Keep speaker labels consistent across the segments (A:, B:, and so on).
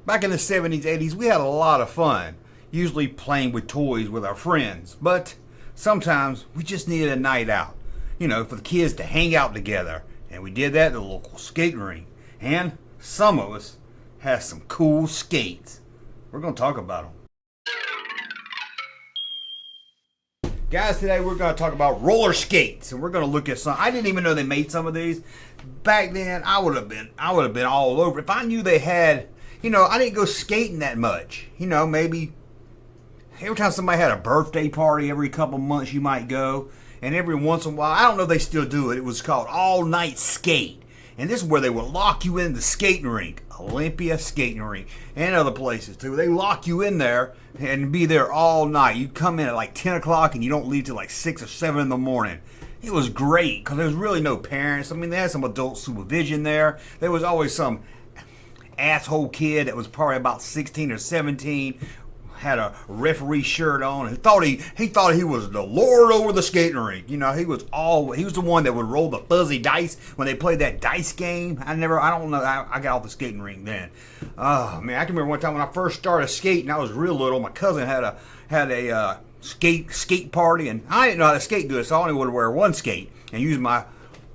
A: Back in the 70s, 80s, we had a lot of fun, usually playing with toys with our friends. But sometimes we just needed a night out, for the kids to hang out together. And we did that at the local skating rink. And some of us had some cool skates. We're going to talk about them. Guys, today we're going to talk about roller skates, and we're going to look at some. I didn't even know they made some of these. Back then, I would have been all over. If I knew they had, I didn't go skating that much. Maybe every time somebody had a birthday party, every couple months you might go, and every once in a while, I don't know if they still do it. It was called all night skate, and this is where they would lock you in the skating rink, Olympia skating rink, and other places too. They lock you in there and be there all night. You come in at like 10 o'clock and you don't leave till like 6 or 7 in the morning. It was great because there was really no parents. I mean, they had some adult supervision there. There was always some asshole kid that was probably about 16 or 17, had a referee shirt on. He thought he was the lord over the skating rink. He was the one that would roll the fuzzy dice when they played that dice game. I don't know. I got off the skating rink then. Oh man, I can remember one time when I first started skating. I was real little. My cousin had a skate party, and I didn't know how to skate good, so I only would wear one skate and use my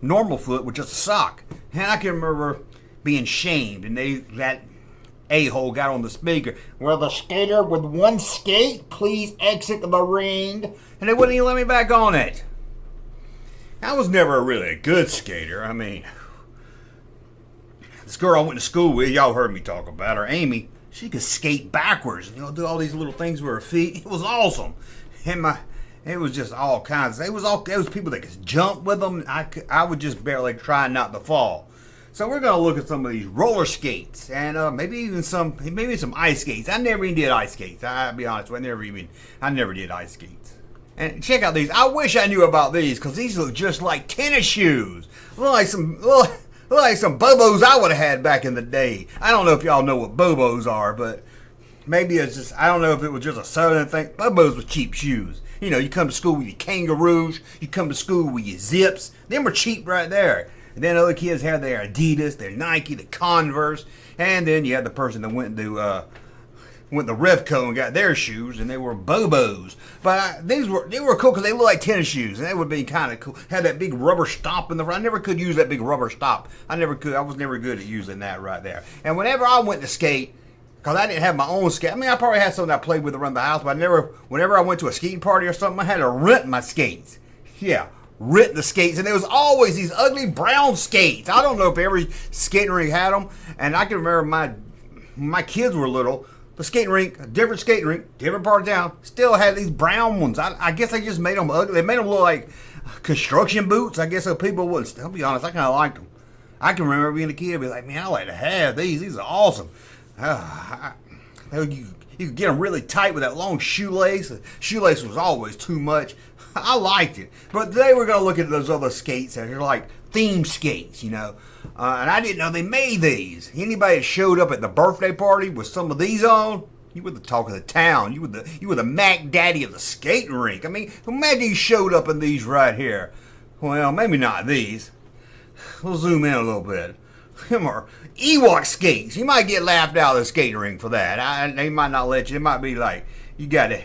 A: normal foot with just a sock. And I can remember being shamed, and that a-hole got on the speaker, "Will the skater with one skate please exit the ring?" And they wouldn't even let me back on it. I was never really a good skater. I mean, this girl I went to school with, y'all heard me talk about her, Amy, she could skate backwards, do all these little things with her feet. It was awesome. And it was just all kinds. There was people that could jump with them. I would just barely try not to fall. So we're going to look at some of these roller skates and maybe some ice skates. I never even did ice skates. I'll be honest with you, I never did ice skates. And check out these. I wish I knew about these because these look just like tennis shoes. Look like some Bobos I would have had back in the day. I don't know if y'all know what Bobos are, but maybe it's just, I don't know if it was just a southern thing. Bobos were cheap shoes. You come to school with your kangaroos. You come to school with your zips. Them were cheap right there. And then other kids had their Adidas, their Nike, the Converse, and then you had the person that went to Revco and got their shoes, and they were Bobos. But they were cool because they looked like tennis shoes, and they would be kind of cool. Had that big rubber stop in the front. I never could use that big rubber stop. I was never good at using that right there. And whenever I went to skate, because I didn't have my own skate. I mean, I probably had something I played with around the house, but whenever I went to a skating party or something, I had to rent my skates. Yeah. Rent the skates, and there was always these ugly brown skates. I don't know if every skating rink had them, and I can remember my kids were little. The skating rink, a different skating rink, different part of town, still had these brown ones. I guess they just made them ugly. They made them look like construction boots. I guess so people wouldn't. I'll be honest, I kind of liked them. I can remember being a kid, be like, man, I like to have these. These are awesome. You could get them really tight with that long shoelace. The shoelace was always too much. I liked it. But today we're going to look at those other skates that are like theme skates, And I didn't know they made these. Anybody that showed up at the birthday party with some of these on, you were the talk of the town. You were the Mac Daddy of the skating rink. I mean, imagine you showed up in these right here. Well, maybe not these. We'll zoom in a little bit. Them are Ewok skates. You might get laughed out of the skating rink for that. They might not let you. It might be like, you gotta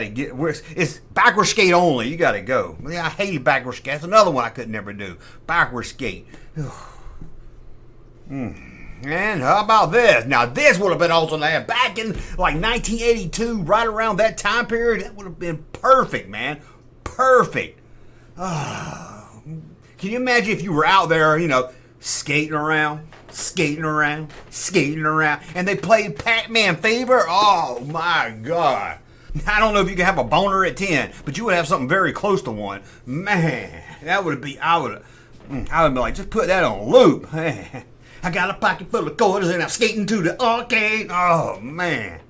A: get, it's backward skate only. You gotta go. I hated backward skate. That's another one I could never do. Backward skate. And how about this? Now this would have been awesome to have back in like 1982, right around that time period. That would have been perfect, man. Perfect. Can you imagine if you were out there, skating around, and they played Pac-Man Fever? Oh my God. I don't know if you can have a boner at 10, but you would have something very close to one. Man, that would be, I would be like, just put that on loop. I got a pocket full of quarters and I'm skating to the arcade. Oh man,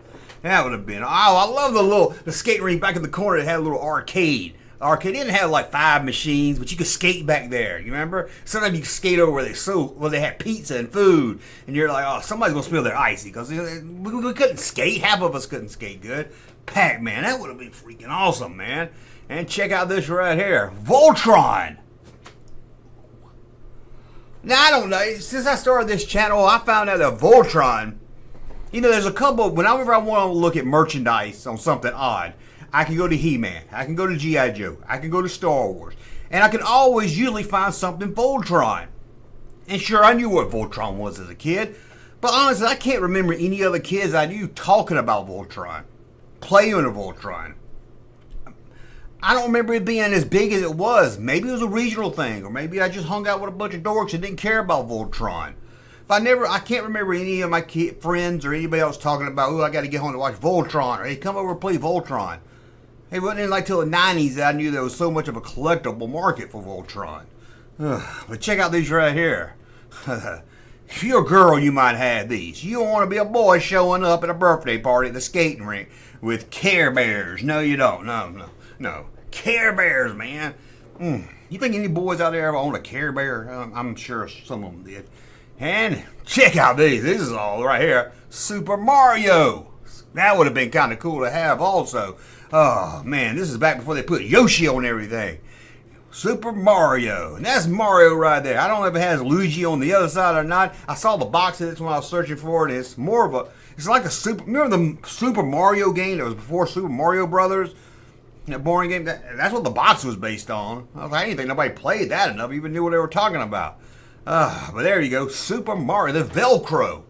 A: that would have been, I love the skate rink back in the corner that had a little arcade. Arcade didn't have like 5 machines, but you could skate back there. You remember? Sometimes you could skate over where they had pizza and food, and you're like, oh, somebody's gonna spill their icy because we couldn't skate. Half of us couldn't skate good. Pac-Man, that would have been freaking awesome, man. And check out this right here, Voltron. Now I don't know. Since I started this channel, I found out that Voltron There's a couple, whenever I want to look at merchandise on something odd, I can go to He-Man, I can go to G.I. Joe, I can go to Star Wars, and I can always usually find something Voltron. And sure, I knew what Voltron was as a kid, but honestly, I can't remember any other kids I knew talking about Voltron, playing a Voltron. I don't remember it being as big as it was. Maybe it was a regional thing, or maybe I just hung out with a bunch of dorks and didn't care about Voltron. I can't remember any of my friends or anybody else talking about, I got to get home to watch Voltron, or hey, come over and play Voltron. It wasn't like till the 90s that I knew there was so much of a collectible market for Voltron. But check out these right here. If you're a girl, you might have these. You don't want to be a boy showing up at a birthday party at the skating rink with Care Bears. No, you don't. No. Care Bears, man. You think any boys out there ever own a Care Bear? I'm sure some of them did. And check out these. This is all right here. Super Mario. That would have been kind of cool to have also. Oh, man, this is back before they put Yoshi on everything. Super Mario. And that's Mario right there. I don't know if it has Luigi on the other side or not. I saw the box of this when I was searching for it. It's more of a, it's like a remember the Super Mario game that was before Super Mario Brothers? That boring game? That's what the box was based on. I was like, I didn't think nobody played that enough, even knew what they were talking about. But there you go, Super Mario, the Velcro.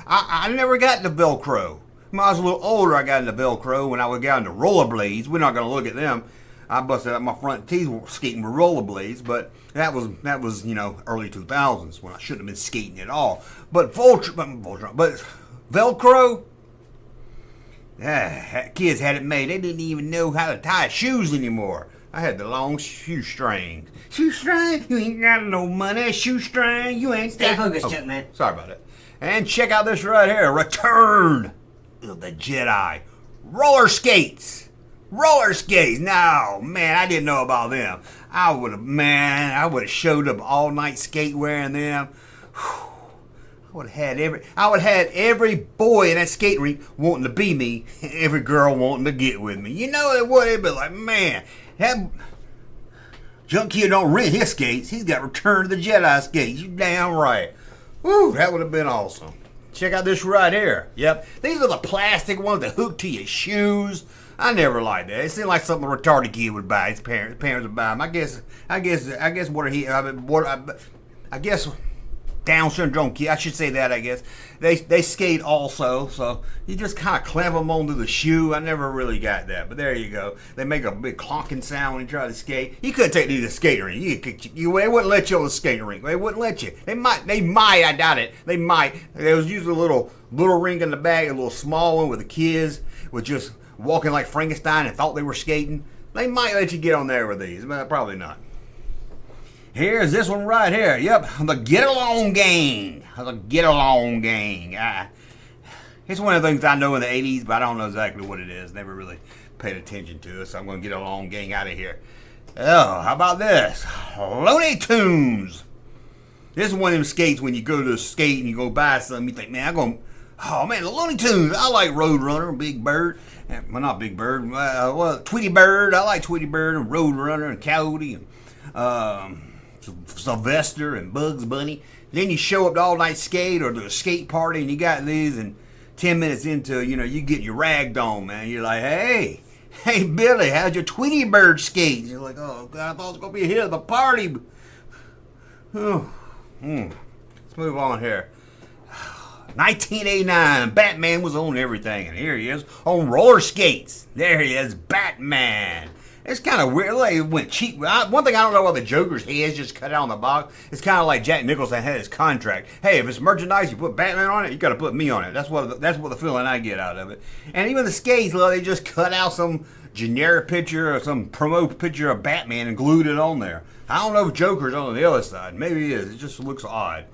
A: I never got into Velcro. When I was a little older, I got into Velcro when I got into rollerblades. We're not going to look at them. I busted out my front teeth skating with rollerblades, but that was early 2000s when I shouldn't have been skating at all. But Velcro, kids had it made. They didn't even know how to tie shoes anymore. I had the long shoestring. Shoestring, you ain't got no money. Shoestring, you ain't.
B: Stay focused, Junkman.
A: Sorry about it. And check out this right here. Return of the Jedi. Roller skates. No, man, I didn't know about them. I would have showed up all night skate wearing them. I would have had every boy in that skate rink wanting to be me, every girl wanting to get with me. You know it would. It'd be like, man, that Junk Kid don't rent his skates. He's got Return of the Jedi skates. You damn right. Woo, that would have been awesome. Check out this right here. Yep, these are the plastic ones that hook to your shoes. I never liked that. It seemed like something a retarded kid would buy. His parents would buy them. I guess Down syndrome kid. I should say that. I guess they skate also, so you just kind of clamp them onto the shoe. I never really got that, but there you go. They make a big clonking sound when you try to skate. You couldn't take these to the skating rink. They wouldn't let you on the skating rink. They wouldn't let you. They might. I doubt it. They might. There was usually a little rink in the back, a little small one with the kids with just walking like Frankenstein and thought they were skating. They might let you get on there with these, but probably not. Here's this one right here. Yep, the Get Along Gang. It's one of the things I know in the 80s, but I don't know exactly what it is. Never really paid attention to it, so I'm going to Get Along Gang out of here. Oh, how about this? Looney Tunes. This is one of them skates when you go to a skate and you go buy something, you think, man, the Looney Tunes. I like Roadrunner and Big Bird. Well, not Big Bird. Tweety Bird. I like Tweety Bird and Roadrunner and Coyote and Sylvester and Bugs Bunny. Then you show up to all night skate or to a skate party and you got these, and 10 minutes into, you get your ragged on, man. You're like, hey Billy, how's your Tweety Bird skate? And you're like, oh God, I thought it was gonna be here at the party. Let's move on here. 1989, Batman was on everything, and here he is on roller skates. There he is, Batman. It's kind of weird. Like, it went cheap. One thing I don't know why the Joker's head just cut out on the box. It's kind of like Jack Nicholson had his contract. Hey, if it's merchandise, you put Batman on it, you got to put me on it. That's what the feeling I get out of it. And even the skates, they just cut out some generic picture or some promo picture of Batman and glued it on there. I don't know if Joker's on the other side. Maybe he is. It just looks odd.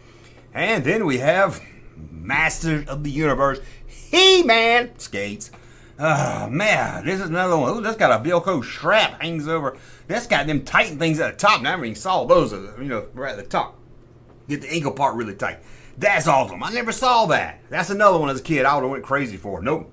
A: And then we have Masters of the Universe, He-Man skates. Oh man, this is another one. Ooh, that's got a Velcro strap hangs over. That's got them tighten things at the top. Now I haven't even saw those, right at the top. Get the ankle part really tight. That's awesome. I never saw that. That's another one as a kid I would have went crazy for. Nope.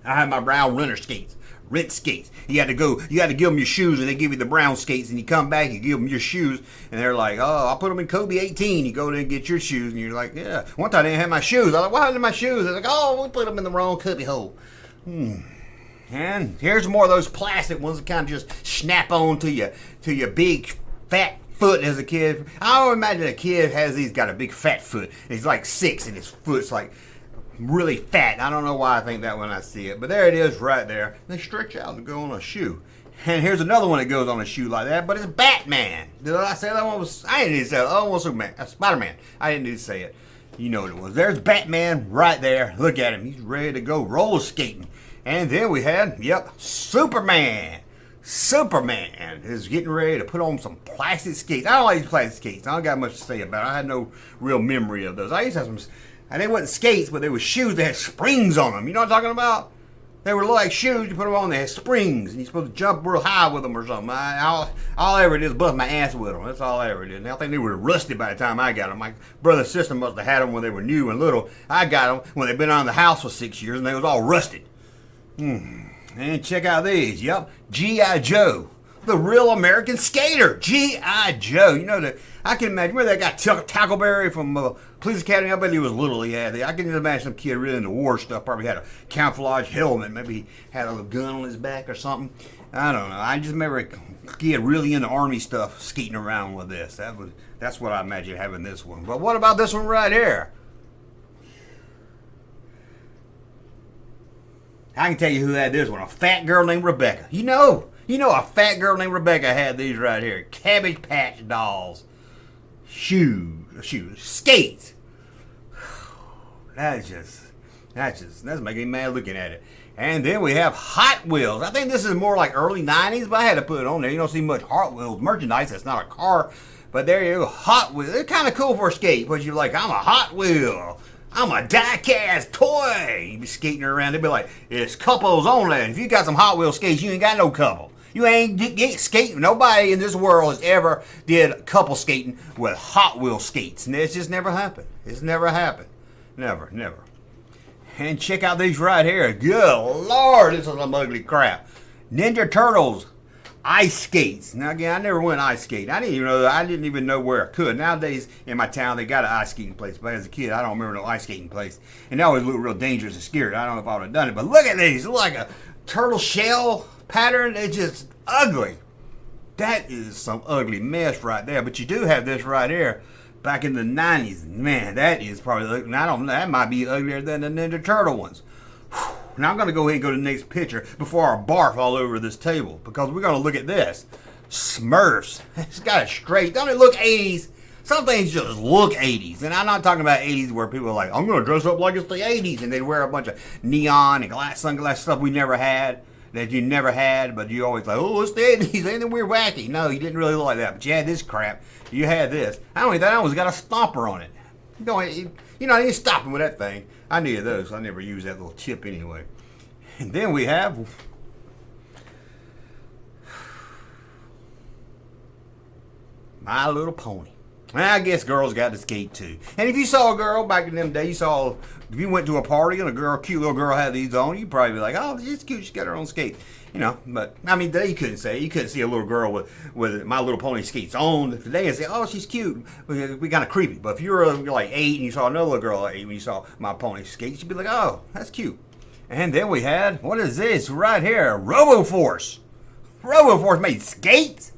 A: I had my brown runner skates. Rent skates. You had to give them your shoes, and they give you the brown skates, and you come back, you give them your shoes, and they're like, oh, I'll put them in Kobe 18. You go there and get your shoes, and you're like, yeah. One time I didn't have my shoes. I was like, why didn't my shoes? They're like, oh, we put them in the wrong cubby hole. And here's more of those plastic ones that kind of just snap on to your big fat foot as a kid. I always imagine a kid has these, got a big fat foot. He's like 6 and his foot's like really fat. I don't know why I think that when I see it, but there it is right there. They stretch out to go on a shoe. And here's another one that goes on a shoe like that, but it's Batman. Did I say that one was? I didn't need to say it. Oh, well, Superman. Spider-Man. I didn't need to say it. You know what it was. There's Batman right there. Look at him. He's ready to go roller skating. And then we had, Superman. Superman is getting ready to put on some plastic skates. I don't like these plastic skates. I don't got much to say about it. I had no real memory of those. I used to have some, and they wasn't skates, but they were shoes that had springs on them. You know what I'm talking about? They were like shoes. You put them on, they had springs, and you're supposed to jump real high with them or something. All I ever did is bust my ass with them. That's all I ever did. And I think they were rusty by the time I got them. My brother and sister must have had them when they were new and little. I got them when they'd been on the house for 6 years, and they was all rusted. And check out these. G.I. Joe. The real American skater. G.I. Joe. You know, I can imagine where that guy Tackleberry from Police Academy. I bet he was little. He had I can just imagine some kid really into war stuff. Probably had a camouflage helmet. Maybe he had a gun on his back or something. I don't know. I just remember a kid really into army stuff skating around with this. That's what I imagine having this one. But what about this one right here? I can tell you who had this one. A fat girl named Rebecca. You know a fat girl named Rebecca had these right here. Cabbage Patch Dolls. Shoes. Skates. That's making me mad looking at it. And then we have Hot Wheels. I think this is more like early 90s, but I had to put it on there. You don't see much Hot Wheels merchandise. That's not a car. But there you go. Hot Wheels. They're kind of cool for a skate. But you're like, I'm a Hot Wheel. I'm a die-cast toy. You be skating around, they'd be like, it's couples only. And if you got some Hot Wheels skates, you ain't got no couple. You ain't skating. Nobody in this world has ever did couple skating with Hot Wheels skates. And it's just never happened. It's never happened. Never. And check out these right here. Good Lord, this is some ugly crap. Ninja Turtles ice skates. Now again, I never went ice skating. I didn't even know where I could. Nowadays in my town they got an ice skating place, but as a kid I don't remember no ice skating place. And they always look real dangerous and scary. I don't know if I would have done it, but look at these. They look like a turtle shell pattern. It's just ugly. That is some ugly mess right there. But you do have this right here. Back in the 90s, man, that is probably, that might be uglier than the Ninja Turtle ones. Now I'm going to go ahead and go to the next picture before I barf all over this table, because we're going to look at this. Smurfs. It's got a straight, don't it look 80s? Some things just look 80s. And I'm not talking about 80s where people are like, I'm going to dress up like it's the 80s, and they wear a bunch of neon and sunglass stuff we never had, that you never had, but you always like, oh, it's the 80s, ain't we're wacky. No, you didn't really look like that, but you had this crap. You had this. I don't think that almost got a stomper on it. I ain't stopping with that thing. I needed those. I never used that little chip anyway. And then we have My Little Pony. I guess girls got to skate too. And if you saw a girl back in them days, if you went to a party and a cute little girl had these on, you'd probably be like, oh, she's cute, she's got her own skate. But I mean, you couldn't see a little girl with My Little Pony skates on today and say, oh, she's cute. We kind of creepy. But if you're like 8 and you saw another little girl at 8 when you saw My Pony skates, you'd be like, oh, that's cute. And then we had, what is this right here? RoboForce. RoboForce made skates?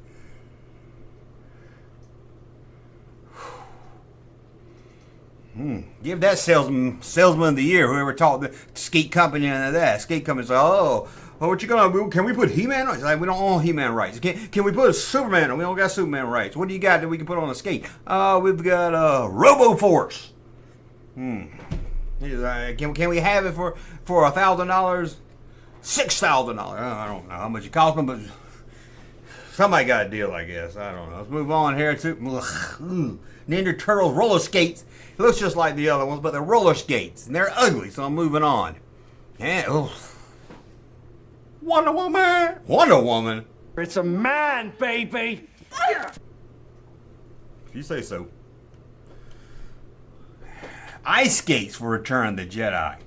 A: Give that salesman of the year, whoever taught the skate company and that. Skate company said, oh, what you gonna do? Can we put He-Man on? It's like, we don't own He-Man rights. Can we put Superman on? We don't got Superman rights. What do you got that we can put on a skate? We've got RoboForce. Can we have it for $1,000? $6,000. I don't know how much it cost them, but somebody got a deal, I guess. I don't know. Let's move on here to Ninja Turtles roller skates. It looks just like the other ones, but they're roller skates, and they're ugly, so I'm moving on. And, Wonder Woman.
B: It's a man, baby.
A: If you say so. Ice skates for Return of the Jedi.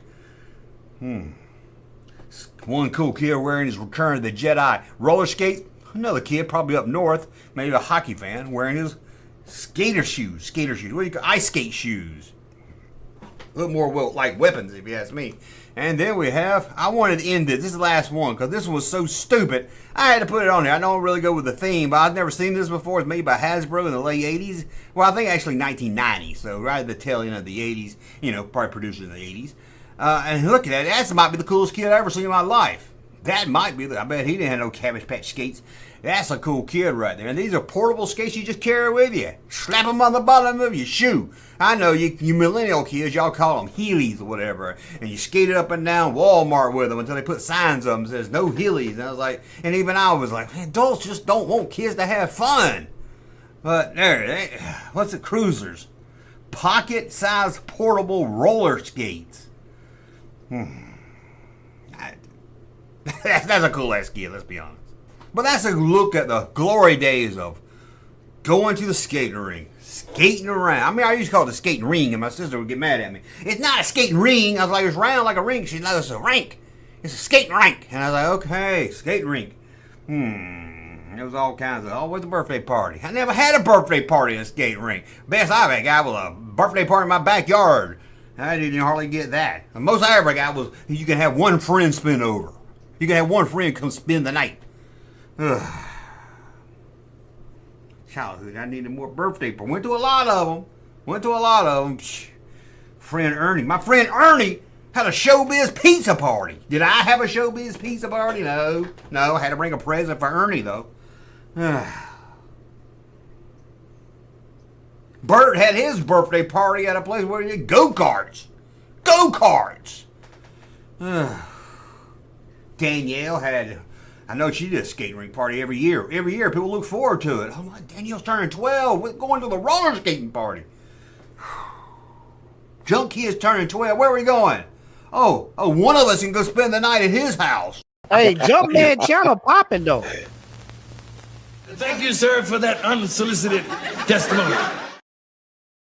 A: One cool kid wearing his Return of the Jedi roller skates. Another kid, probably up north, maybe a hockey fan, wearing his skater shoes. What do you call ice skate shoes? A little more like weapons, if you ask me. And then we have, I wanted to end it. This is the last one because this one was so stupid. I had to put it on there. I don't really go with the theme, but I've never seen this before. It's made by Hasbro in the late 80s. Well, I think actually 1990. So right at the tail end of the 80s. Probably produced in the 80s. And look at that. That might be the coolest kid I ever seen in my life. That might be. I bet he didn't have no Cabbage Patch skates. That's a cool kid right there. And these are portable skates you just carry with you. Slap them on the bottom of your shoe. I know you millennial kids, y'all call them Heelys or whatever. And you skated up and down Walmart with them until they put signs up that says no Heelys. And I was like, and even I was like, man, adults just don't want kids to have fun. But what's the Cruisers? Pocket-sized portable roller skates. That's a cool ass kid, let's be honest. But that's a look at the glory days of going to the skating rink, skating around. I mean, I used to call it the skating ring, and my sister would get mad at me. It's not a skating ring. I was like, it's round like a rink. She's like, it's a rink. It's a skating rink. And I was like, okay, skating rink. There was all kinds of, always a birthday party. I never had a birthday party in a skating rink. Best I ever got was a birthday party in my backyard. I didn't hardly get that. The most I ever got was you can have one friend spin over. You can have one friend come spend the night. Childhood, I needed more birthday parties. Went to a lot of them. Friend Ernie. My friend Ernie had a showbiz pizza party. Did I have a showbiz pizza party? No. I had to bring a present for Ernie, though. Bert had his birthday party at a place where he did go-karts. Danielle had, I know she did a skating rink party every year. Every year, people look forward to it. I'm like, Danielle's turning 12. We're going to the roller skating party. Junk Kid's turning 12. Where are we going? Oh, one of us can go spend the night at his house.
C: Hey, Junkman channel popping though.
B: Thank you, sir, for that unsolicited testimony.